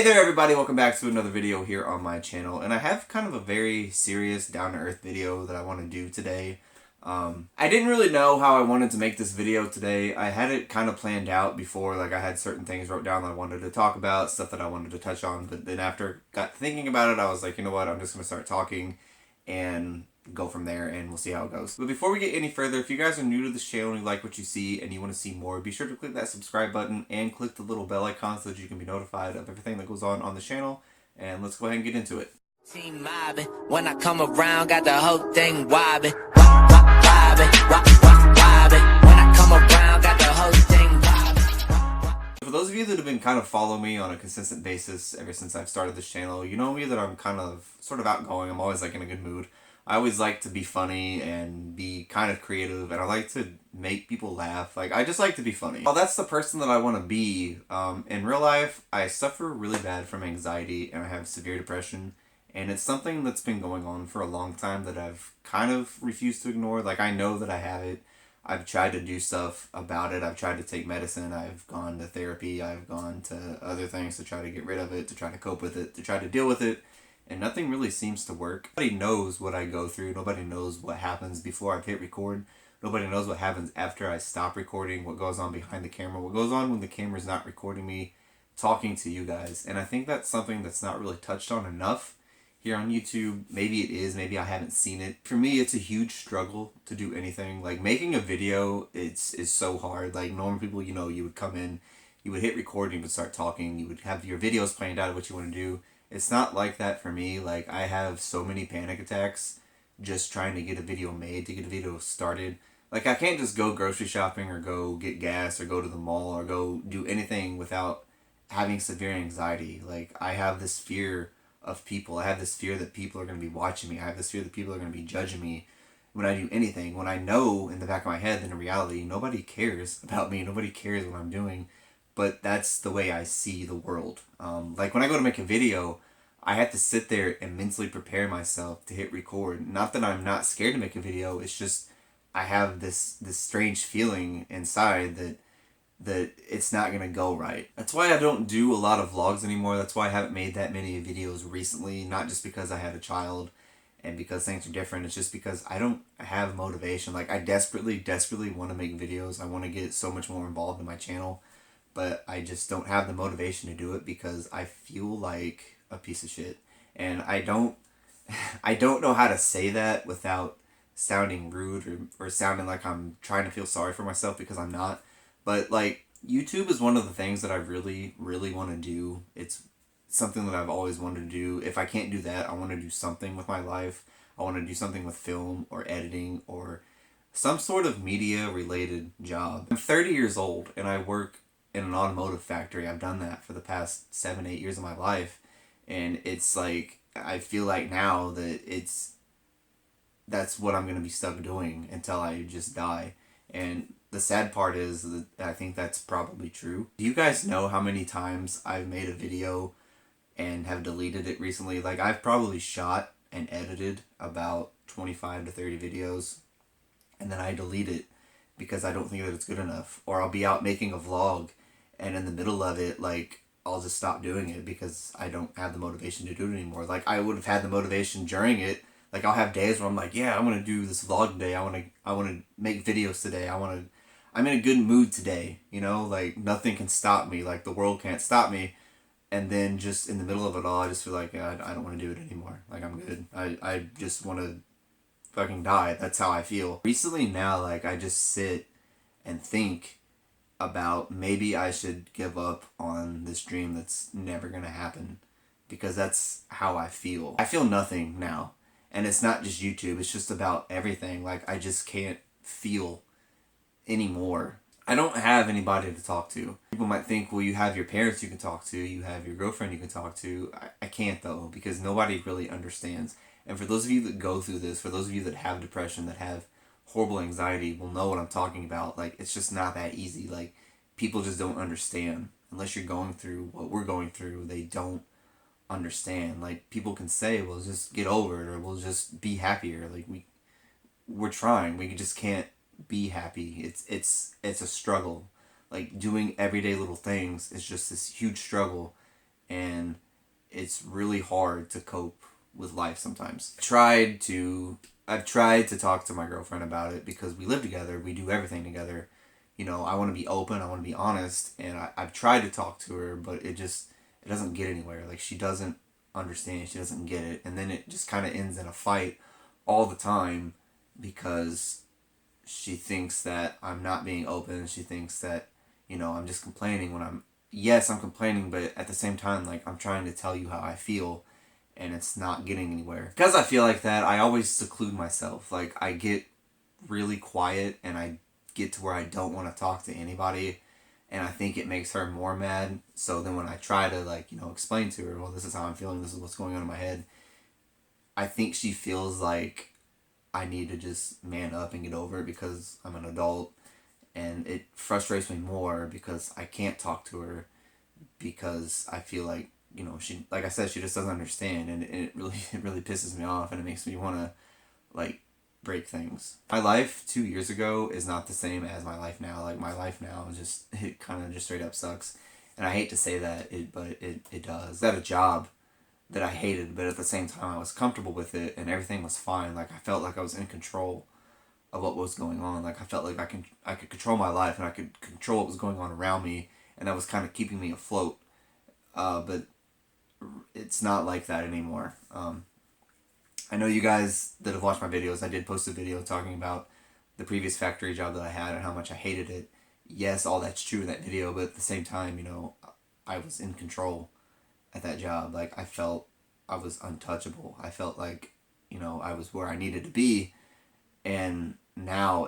Hey there everybody, welcome back to another video here on my channel, and I have kind of a very serious down-to-earth video that I want to do today. I didn't really know how I wanted to make this video today. I had it kind of planned out before, like I had certain things wrote down that I wanted to talk about, stuff that I wanted to touch on, but then after got thinking about it, I was like, you know what, I'm just going to start talking and go from there, and we'll see how it goes. But before we get any further, if you guys are new to this channel and you like what you see and you want to see more, be sure to click that subscribe button and click the little bell icon so that you can be notified of everything that goes on the channel. And let's go ahead and get into it. Team mobbing, when I come around, got the whole thing wobbing, wobbing, wobbing. When I come around, got the whole thing wobbing. For those of you that have been kind of following me on a consistent basis ever since I've started this channel, you know me that I'm kind of sort of outgoing. I'm always like in a good mood. I always like to be funny and be kind of creative, and I like to make people laugh. Like, I just like to be funny. Well, that's the person that I want to be. In real life, I suffer really bad from anxiety, and I have severe depression, and it's something that's been going on for a long time that I've kind of refused to ignore. Like, I know that I have it. I've tried to do stuff about it. I've tried to take medicine. I've gone to therapy. I've gone to other things to try to get rid of it, to try to cope with it, to try to deal with it. And nothing really seems to work. Nobody knows what I go through. Nobody knows what happens before I hit record. Nobody knows what happens after I stop recording, what goes on behind the camera, what goes on when the camera's not recording me talking to you guys. And I think that's something that's not really touched on enough here on YouTube. Maybe it is, maybe I haven't seen it. For me, it's a huge struggle to do anything. Like, making a video, is so hard. Like, normal people, you know, you would come in, you would hit record, you would start talking, you would have your videos planned out of what you want to do. It's not like that for me. Like, I have so many panic attacks just trying to get a video made, to get a video started. Like, I can't just go grocery shopping or go get gas or go to the mall or go do anything without having severe anxiety. Like, I have this fear of people. I have this fear that people are going to be watching me. I have this fear that people are going to be judging me when I do anything. When I know in the back of my head that in reality, nobody cares about me. Nobody cares what I'm doing. But that's the way I see the world. Like, when I go to make a video, I have to sit there and mentally prepare myself to hit record. Not that I'm not scared to make a video. It's just I have this strange feeling inside that it's not going to go right. That's why I don't do a lot of vlogs anymore. That's why I haven't made that many videos recently. Not just because I had a child and because things are different. It's just because I don't have motivation. Like, I desperately want to make videos. I want to get so much more involved in my channel. But I just don't have the motivation to do it because I feel like a piece of shit. And I don't know how to say that without sounding rude or sounding like I'm trying to feel sorry for myself, because I'm not. But, like, YouTube is one of the things that I really want to do. It's something that I've always wanted to do. If I can't do that, I want to do something with my life. I want to do something with film or editing or some sort of media related job. I'm 30 years old and I work in an automotive factory. I've done that for the past 7-8 years of my life, and it's like, I feel like now that that's what I'm going to be stuck doing until I just die. And the sad part is that I think that's probably true. Do you guys know how many times I've made a video and have deleted it recently? Like, I've probably shot and edited about 25 to 30 videos, and then I delete it because I don't think that it's good enough. Or I'll be out making a vlog, and in the middle of it, like, I'll just stop doing it because I don't have the motivation to do it anymore. Like, I would have had the motivation during it. Like, I'll have days where I'm like, yeah, I'm going to do this vlog today. I want to make videos today. I'm in a good mood today, you know? Like, nothing can stop me. Like, the world can't stop me. And then just in the middle of it all, I just feel like, yeah, I don't want to do it anymore. Like, I'm good. I just want to fucking die. That's how I feel. Recently now, like, I just sit and think about maybe I should give up on this dream that's never gonna happen, because that's how I feel. I feel nothing now, and it's not just YouTube, it's just about everything. Like, I just can't feel anymore. I don't have anybody to talk to. People might think, well, you have your parents you can talk to, you have your girlfriend you can talk to. I can't, though, because nobody really understands. And for those of you that go through this, for those of you that have depression, that have horrible anxiety, will know what I'm talking about. Like, it's just not that easy. Like, people just don't understand. Unless you're going through what we're going through, they don't understand. Like, people can say, well, just get over it, or we'll just be happier. Like, we're trying. We just can't be happy. It's a struggle. Like, doing everyday little things is just this huge struggle and it's really hard to cope with life sometimes. I've tried to talk to my girlfriend about it because we live together, we do everything together. You know, I want to be open, I want to be honest, and I've tried to talk to her, but it doesn't get anywhere. Like, she doesn't understand, she doesn't get it, and then it just kind of ends in a fight all the time because she thinks that I'm not being open. She thinks that, you know, I'm just complaining when yes, I'm complaining, but at the same time, like, I'm trying to tell you how I feel, and it's not getting anywhere. Because I feel like that, I always seclude myself. Like, I get really quiet, and I get to where I don't want to talk to anybody, and I think it makes her more mad. So then when I try to, like, you know, explain to her, well, this is how I'm feeling, this is what's going on in my head, I think she feels like I need to just man up and get over it because I'm an adult, and it frustrates me more because I can't talk to her because I feel like, you know, she, like I said, she just doesn't understand, and it really pisses me off, and it makes me want to, like, break things. My life 2 years ago is not the same as my life now. Like, my life now is just, it kind of just straight up sucks, and I hate to say that, but it does. I had a job that I hated, but at the same time I was comfortable with it, and everything was fine. Like, I felt like I was in control of what was going on. Like, I felt like I could control my life, and I could control what was going on around me, and that was kind of keeping me afloat. But it's not like that anymore. I know you guys that have watched my videos, I did post a video talking about the previous factory job that I had and how much I hated it. Yes, all that's true in that video, but at the same time, you know, I was in control at that job. Like, I felt I was untouchable. I felt like, you know, I was where I needed to be, and now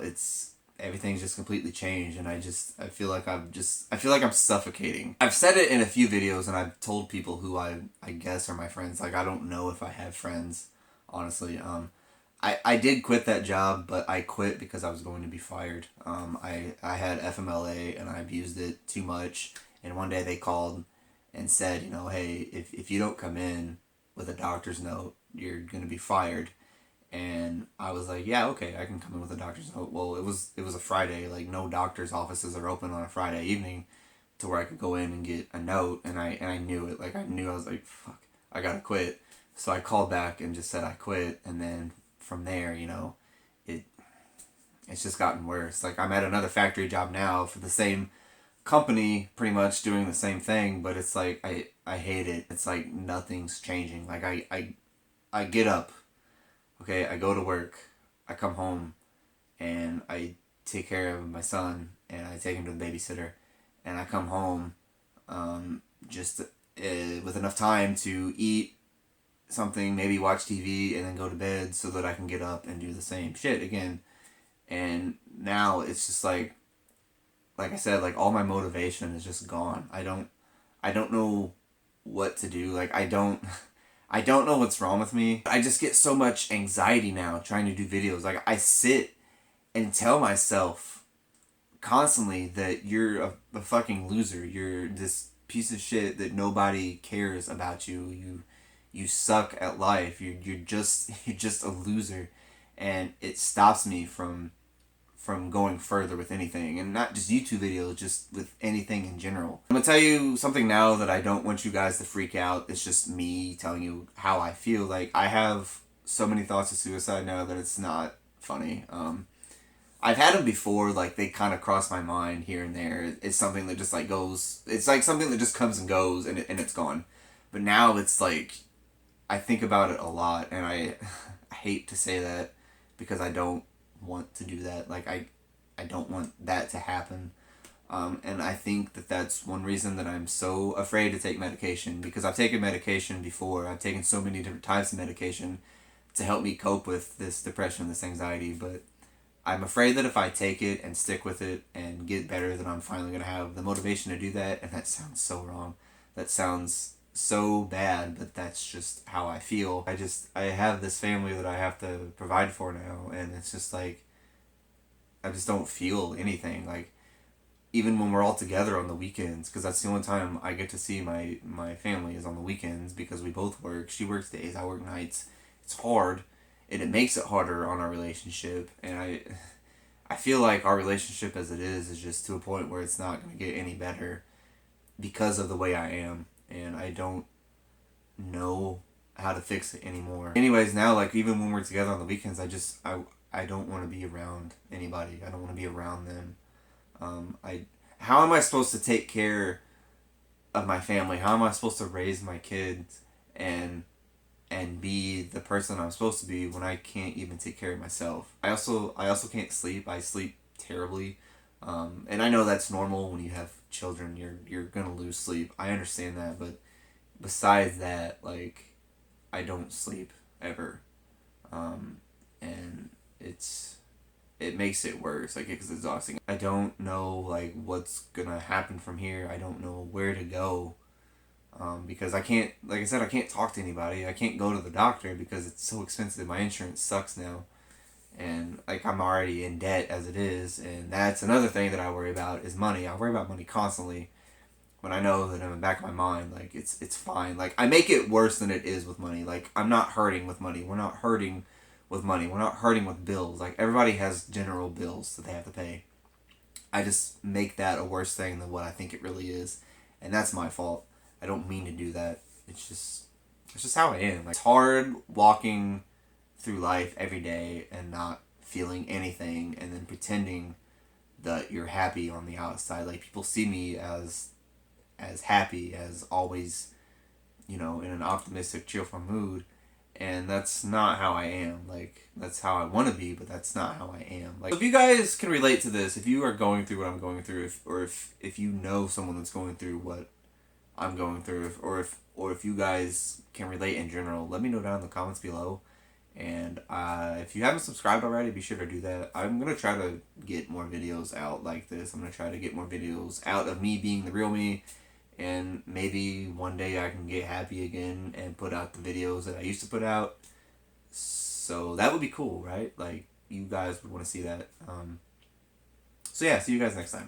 everything's just completely changed, and I feel like I'm suffocating. I've said it in a few videos, and I've told people who I guess are my friends. Like, I don't know if I have friends, honestly. I did quit that job, but I quit because I was going to be fired. I had FMLA, and I abused it too much, and one day they called and said, you know, hey, if you don't come in with a doctor's note, you're going to be fired. And I was like, yeah, okay, I can come in with a doctor's note. Well, it was a Friday. Like, no doctor's offices are open on a Friday evening to where I could go in and get a note. And I knew it. Like, I was like, fuck, I gotta quit. So I called back and just said I quit. And then from there, you know, it's just gotten worse. Like, I'm at another factory job now for the same company, pretty much doing the same thing. But it's like, I hate it. It's like nothing's changing. Like, I get up. Okay, I go to work, I come home, and I take care of my son, and I take him to the babysitter, and I come home just with enough time to eat something, maybe watch TV, and then go to bed so that I can get up and do the same shit again. And now it's just like I said, like, all my motivation is just gone. I don't know what to do. Like, I don't know what's wrong with me. I just get so much anxiety now trying to do videos. Like, I sit and tell myself constantly that you're a fucking loser. You're this piece of shit that nobody cares about you. You suck at life. You're just a loser, and it stops me from going further with anything, and not just YouTube videos, just with anything in general. I'm gonna tell you something now that I don't want you guys to freak out. It's just me telling you how I feel. Like, I have so many thoughts of suicide now that it's not funny. I've had them before, like, they kind of cross my mind here and there. It's something that just, like, goes, it's like something that just comes and goes, and it's gone. But now it's like, I think about it a lot, and I hate to say that because I don't want to do that. Like, I don't want that to happen. And I think that that's one reason that I'm so afraid to take medication, because I've taken medication before. I've taken so many different types of medication to help me cope with this depression, this anxiety, but I'm afraid that if I take it and stick with it and get better, that I'm finally going to have the motivation to do that. And that sounds so wrong. That sounds so bad, but that's just how I feel. I have this family that I have to provide for now, and it's just like, I just don't feel anything. Like, even when we're all together on the weekends, because that's the only time I get to see my family is on the weekends, because we both work. She works days, I work nights. It's hard, and it makes it harder on our relationship, and I feel like our relationship as it is just to a point where it's not going to get any better because of the way I am. and I don't know how to fix it anymore. Anyways, now, like, even when we're together on the weekends, I don't want to be around anybody. I don't want to be around them. How am I supposed to take care of my family? How am I supposed to raise my kids and be the person I'm supposed to be when I can't even take care of myself? I also can't sleep. I sleep terribly. And I know that's normal when you have children. You're gonna lose sleep. I understand that, but besides that, like, I don't sleep ever, and it makes it worse. Like, it's exhausting. I don't know, like, what's gonna happen from here. I don't know where to go, because I can't, like I said, I can't talk to anybody. I can't go to the doctor because it's so expensive. My insurance sucks now, and, like, I'm already in debt as it is, and that's another thing that I worry about is money. I worry about money constantly, when I know that in the back of my mind, like, it's fine. Like, I make it worse than it is with money. Like, I'm not hurting with money. We're not hurting with money. We're not hurting with bills. Like, everybody has general bills that they have to pay. I just make that a worse thing than what I think it really is, and that's my fault. I don't mean to do that. It's just how I am. Like, it's hard walking through life every day and not feeling anything, and then pretending that you're happy on the outside. Like, people see me as happy as always, in an optimistic, cheerful mood, and that's not how I am. Like, that's how I want to be, but that's not how I am. Like, if you guys can relate to this, if you are going through what I'm going through, if you know someone that's going through what I'm going through, or if you guys can relate in general, let me know down in the comments below. And if you haven't subscribed already, be sure to do that. I'm going to try to get more videos out like this. I'm going to try to get more videos out of me being the real me. And maybe one day I can get happy again and put out the videos that I used to put out. So that would be cool, right? Like, you guys would want to see that. So yeah, see you guys next time.